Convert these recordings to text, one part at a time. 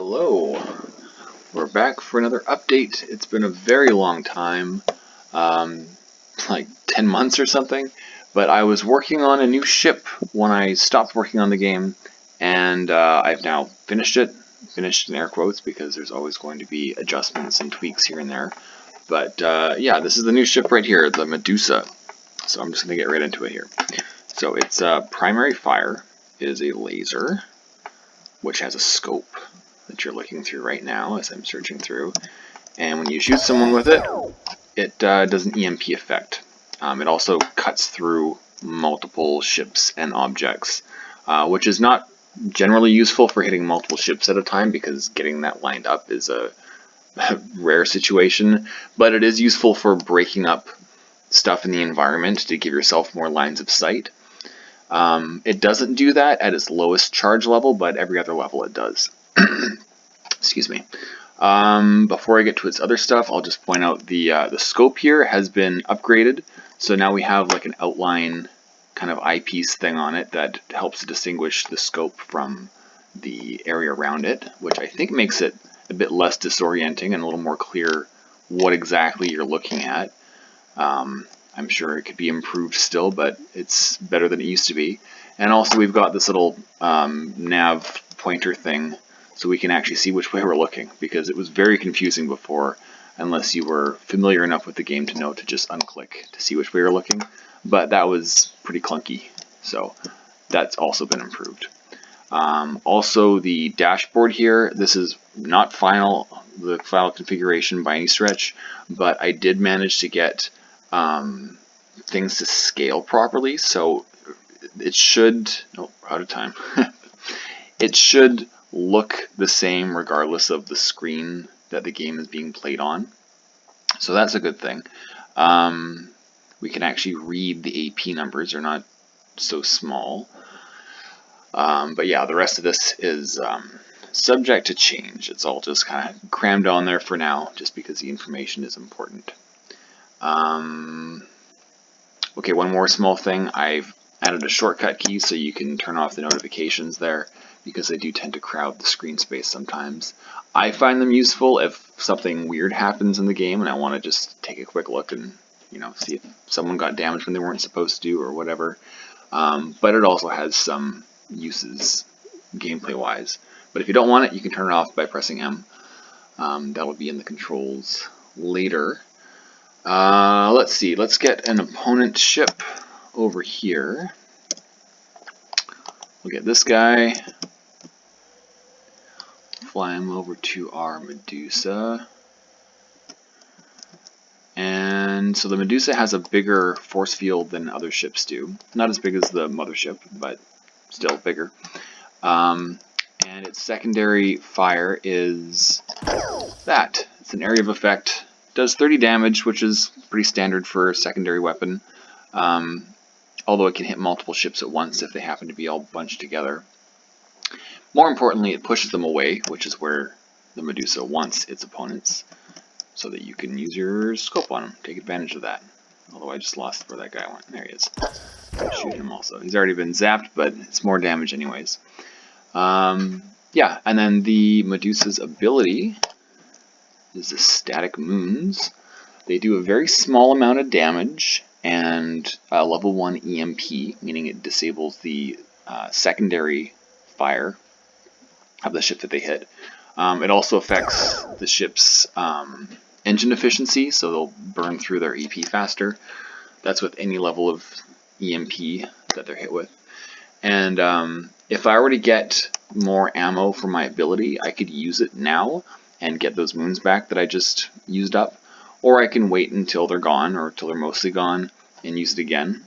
Hello, we're back for another update. It's been a very long time, like 10 months or something, but I was working on a new ship when I stopped working on the game, and I've now finished it. Finished in air quotes because there's always going to be adjustments and tweaks here and there. But yeah, this is the new ship right here, the Medusa. So I'm just going to get right into it here. So its primary fire is a laser, which has a scope that you're looking through right now as I'm searching through. And when you shoot someone with it, it does an EMP effect. It also cuts through multiple ships and objects, which is not generally useful for hitting multiple ships at a time because getting that lined up is a rare situation, but it is useful for breaking up stuff in the environment to give yourself more lines of sight. It doesn't do that at its lowest charge level, but every other level it does. Excuse me. Before I get to its other stuff, I'll just point out the scope here has been upgraded. So now we have like an outline kind of eyepiece thing on it that helps distinguish the scope from the area around it, which I think makes it a bit less disorienting and a little more clear what exactly you're looking at. I'm sure it could be improved still, but it's better than it used to be. And also we've got this little nav pointer thing so we can actually see which way we're looking, because it was very confusing before unless you were familiar enough with the game to know to just unclick to see which way you're looking. But that was pretty clunky, so that's also been improved. Also the dashboard here, this is not the final configuration by any stretch, but I did manage to get things to scale properly, so it should, out of time, it should look the same regardless of the screen that the game is being played on. So that's a good thing. We can actually read the AP numbers, they're not so small. But yeah, the rest of this is subject to change. It's all just kind of crammed on there for now, just because the information is important. Okay, one more small thing. I've added a shortcut key so you can turn off the notifications there, because they do tend to crowd the screen space sometimes. I find them useful if something weird happens in the game and I want to just take a quick look and see if someone got damaged when they weren't supposed to or whatever. But it also has some uses gameplay wise. But if you don't want it, you can turn it off by pressing M. That'll be in the controls later. Let's see, let's get an opponent ship over here. We'll get this guy, fly him over to our Medusa. And so the Medusa has a bigger force field than other ships do. Not as big as the mothership, but still bigger. And its secondary fire is that. It's an area of effect. Does 30 damage, which is pretty standard for a secondary weapon. Although it can hit multiple ships at once if they happen to be all bunched together. More importantly, it pushes them away, which is where the Medusa wants its opponents, so that you can use your scope on them, take advantage of that. Although I just lost where that guy went. There he is. Shoot him also. He's already been zapped, but it's more damage anyways. Yeah, and then the Medusa's ability is the static moons. They do a very small amount of damage and a level 1 EMP, meaning it disables the secondary fire of the ship that they hit. It also affects the ship's engine efficiency, so they'll burn through their EP faster. That's with any level of EMP that they're hit with. And if I were to get more ammo for my ability, I could use it now and get those moons back that I just used up. Or I can wait until they're gone, or until they're mostly gone, and use it again.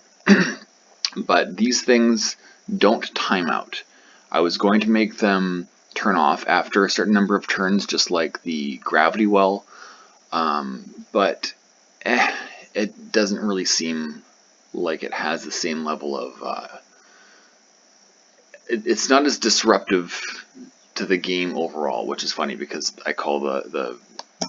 But these things don't time out. I was going to make them turn off after a certain number of turns, just like the gravity well, but it doesn't really seem like it has the same level of... it's not as disruptive to the game overall, which is funny because I call the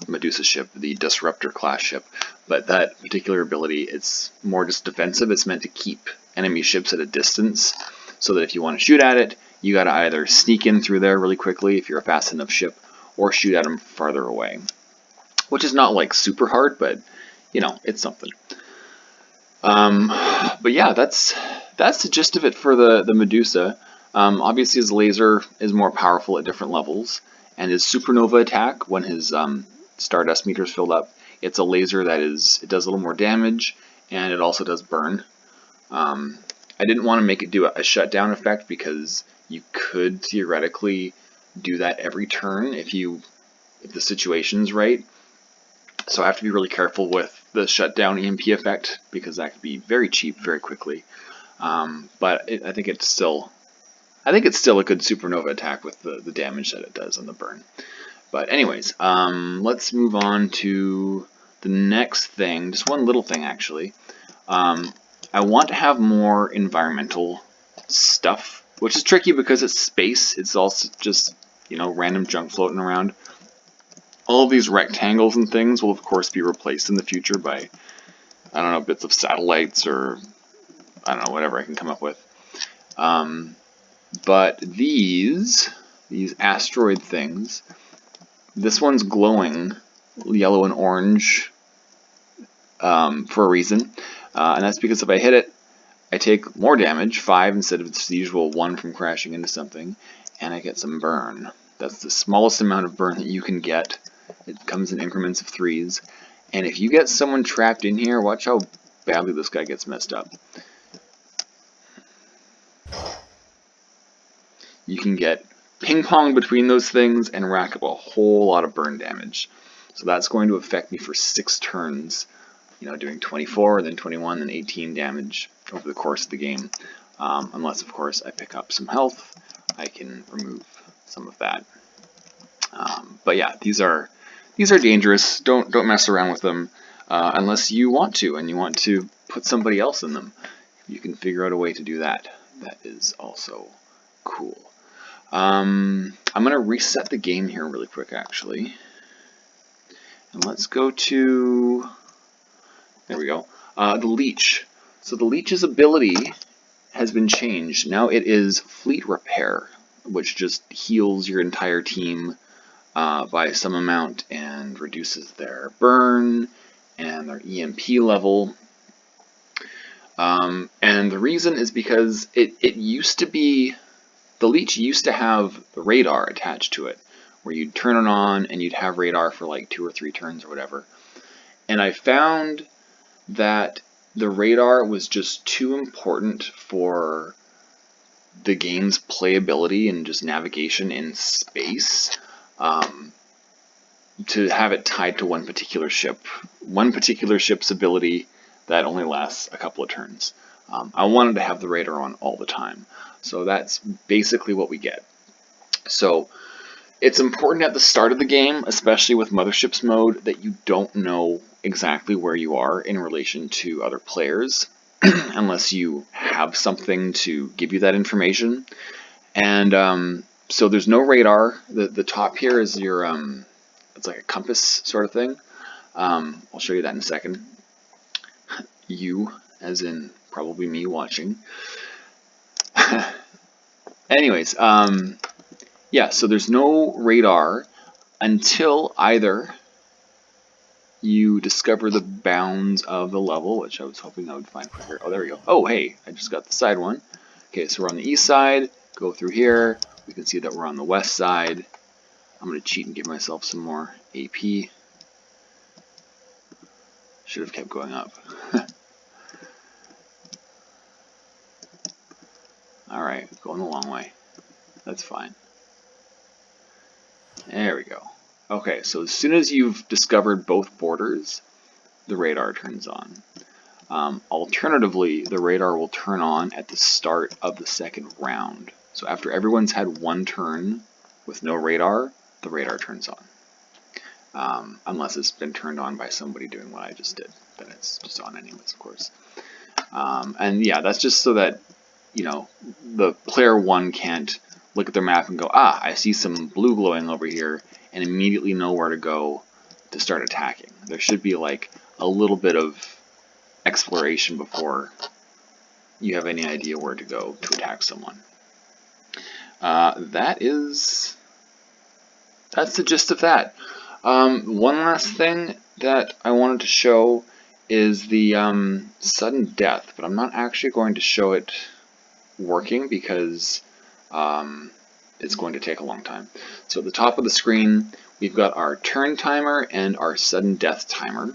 Medusa ship the Disruptor class ship, but that particular ability, it's more just defensive. It's meant to keep enemy ships at a distance so that if you want to shoot at it, you got to either sneak in through there really quickly if you're a fast enough ship, or shoot at them farther away. Which is not like super hard, but you know, it's something. But yeah, that's the gist of it for the Medusa. Obviously, his laser is more powerful at different levels, and his supernova attack, when his stardust meter is filled up, it's a laser that it does a little more damage, and it also does burn. I didn't want to make it do a shutdown effect because you could theoretically do that every turn if the situation's right. So I have to be really careful with the shutdown EMP effect because that could be very cheap very quickly. But I think it's still a good supernova attack with the damage that it does and the burn. But anyways, let's move on to the next thing. Just one little thing actually. I want to have more environmental stuff, which is tricky because it's space. It's also just, you know, random junk floating around. All of these rectangles and things will of course be replaced in the future by, I don't know, bits of satellites or, I don't know, whatever I can come up with. But these asteroid things, this one's glowing yellow and orange for a reason. And that's because if I hit it, I take more damage, 5 instead of the usual 1 from crashing into something, and I get some burn. That's the smallest amount of burn that you can get. It comes in increments of 3s. And if you get someone trapped in here, watch how badly this guy gets messed up. You can get ping-pong between those things and rack up a whole lot of burn damage. So that's going to affect me for 6 turns. You know, doing 24, then 21, then 18 damage over the course of the game. Unless, of course, I pick up some health, I can remove some of that. But yeah, these are dangerous. Don't mess around with them unless you want to, and you want to put somebody else in them. You can figure out a way to do that. That is also cool. I'm going to reset the game here really quick, actually. And let's go to... There we go. The Leech. So the Leech's ability has been changed. Now it is Fleet Repair, which just heals your entire team by some amount and reduces their burn and their EMP level. And the reason is because it used to be, the Leech used to have radar attached to it, where you'd turn it on and you'd have radar for like 2 or 3 turns or whatever. And I found that the radar was just too important for the game's playability and just navigation in space to have it tied to one particular ship's ability that only lasts a couple of turns. I wanted to have the radar on all the time, so that's basically what we get. So it's important at the start of the game, especially with Motherships mode, that you don't know exactly where you are in relation to other players, unless you have something to give you that information. And so there's no radar. The top here is your, it's like a compass sort of thing. I'll show you that in a second. You, as in probably me watching. Anyways, yeah, so there's no radar until either you discover the bounds of the level, which I was hoping I would find quicker. Oh, there we go. Oh, hey, I just got the side one. Okay, so we're on the east side. Go through here. We can see that we're on the west side. I'm going to cheat and give myself some more AP. Should have kept going up. Alright, going the long way. That's fine. There we go. Okay, so as soon as you've discovered both borders, the radar turns on. Alternatively, the radar will turn on at the start of the second round. So after everyone's had one turn with no radar, the radar turns on. Unless it's been turned on by somebody doing what I just did. Then it's just on anyways, of course. And yeah, that's just so that, you know, the player one can't look at their map and go, ah, I see some blue glowing over here, and immediately know where to go to start attacking. There should be like a little bit of exploration before you have any idea where to go to attack someone. That's the gist of that. One last thing that I wanted to show is the sudden death, but I'm not actually going to show it working because it's going to take a long time. So at the top of the screen, we've got our turn timer and our sudden death timer.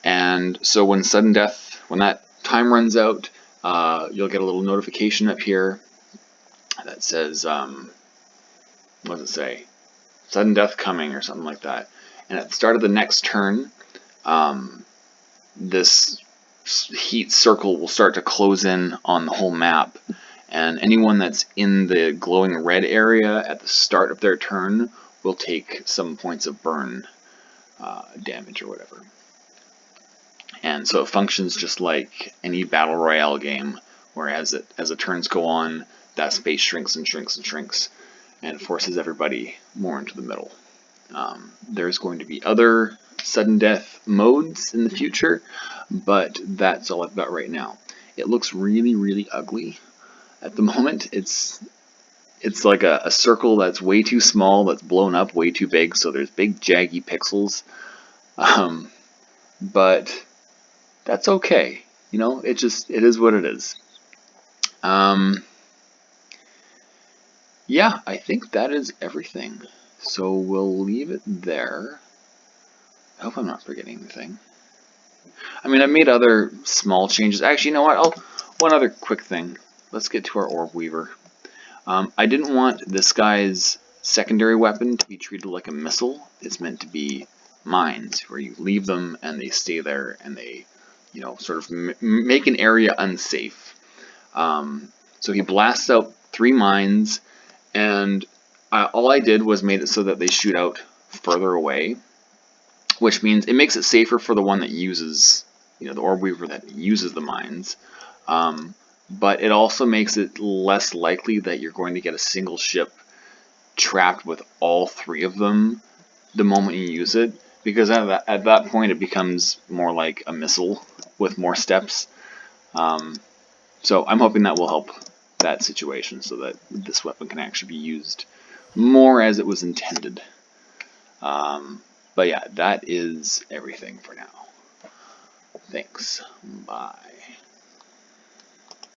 And so when that time runs out, you'll get a little notification up here that says, what does it say? Sudden death coming or something like that. And at the start of the next turn, this heat circle will start to close in on the whole map. And anyone that's in the glowing red area at the start of their turn will take some points of burn damage or whatever. And so it functions just like any battle royale game, where as the turns go on, that space shrinks and shrinks and shrinks, and forces everybody more into the middle. There's going to be other sudden death modes in the future, but that's all I've got right now. It looks really, really ugly at the moment. It's like a circle that's way too small, that's blown up way too big, so there's big jaggy pixels. But that's okay. You know, it is what it is. Yeah, I think that is everything. So we'll leave it there. I hope I'm not forgetting anything. I mean, I made other small changes. Actually, you know what? One other quick thing. Let's get to our Orb Weaver. I didn't want this guy's secondary weapon to be treated like a missile. It's meant to be mines, where you leave them and they stay there and they, you know, sort of make an area unsafe. So he blasts out 3 mines, and all I did was made it so that they shoot out further away, which means it makes it safer for the one that uses, you know, the Orb Weaver that uses the mines. But it also makes it less likely that you're going to get a single ship trapped with all 3 of them the moment you use it, because at that point it becomes more like a missile with more steps. So I'm hoping that will help that situation, so that this weapon can actually be used more as it was intended. But yeah, that is everything for now. Thanks. Bye.